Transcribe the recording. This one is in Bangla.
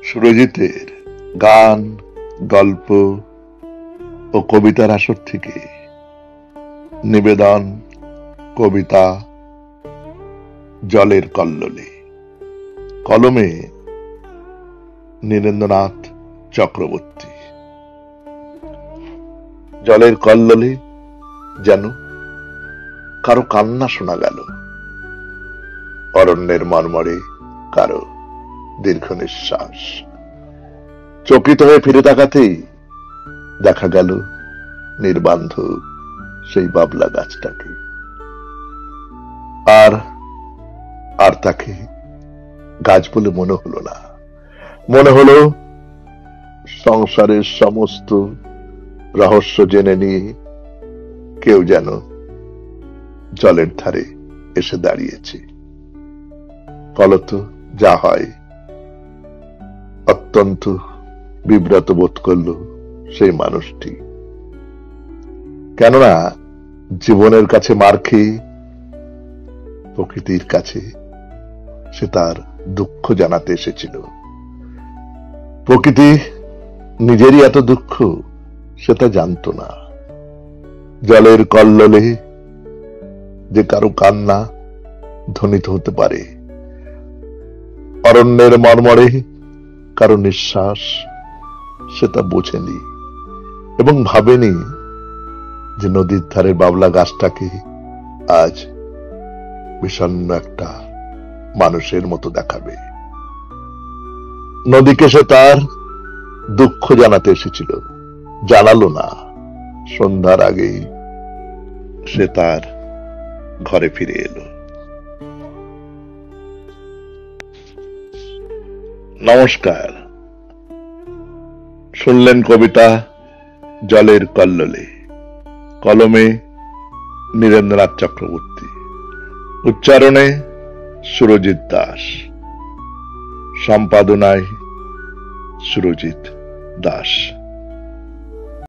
সুরজিতের গান, গল্প ও কবিতার আসর থেকে নিবেদন কবিতা জলের কল্লোলে, কলমে নীরেন্দ্রনাথ চক্রবর্তী। জলের কল্লোলে যেন কারো কান্না শোনা গেল, অরণ্যের মর্মরে কারো দীর্ঘ নিঃশ্বাস। চকিত হয়ে ফিরে তাকাতেই দেখা গেল নির্বান্ধব সেই বাবলা গাছটাকে, আর আর তাকে গাছ বলে মনে হলো না। মনে হলো সংসারের সমস্ত রহস্য জেনে নিয়ে কেউ যেন জলের ধারে এসে দাঁড়িয়েছে। ফলত যা হয়, অত্যন্ত বিব্রত বোধ করল সেই মানুষটি। কেননা জীবনের কাছে মার খেয়ে প্রকৃতির কাছে সে তার দুঃখ জানাতে এসেছিল। প্রকৃতি নিজেরই এত দুঃখ সে তা জানত না। জলের কল্লোলে যে কারো কান্না ধ্বনিত হতে পারে, অরণ্যের মর্মরে কারো নিঃশ্বাস সে তা বোঝেনি এবং ভাবেনি যে নদীর ধারের বাবলা গাছটাকে আজ বিষণ্ণ একটা মানুষের মতো দেখাবে। নদীকে সে তার দুঃখ জানাতে এসেছিল, জানালো না। সন্ধ্যার আগেই সে তার ঘরে ফিরে এলো। নমস্কার, শুনলেন কবিতা জলের কল্লোলে, কলমে নীরেন্দ্রনাথ চক্রবর্তী, উচ্চারণে সুরজিৎ দাস, সম্পাদনায় সুরজিৎ দাস।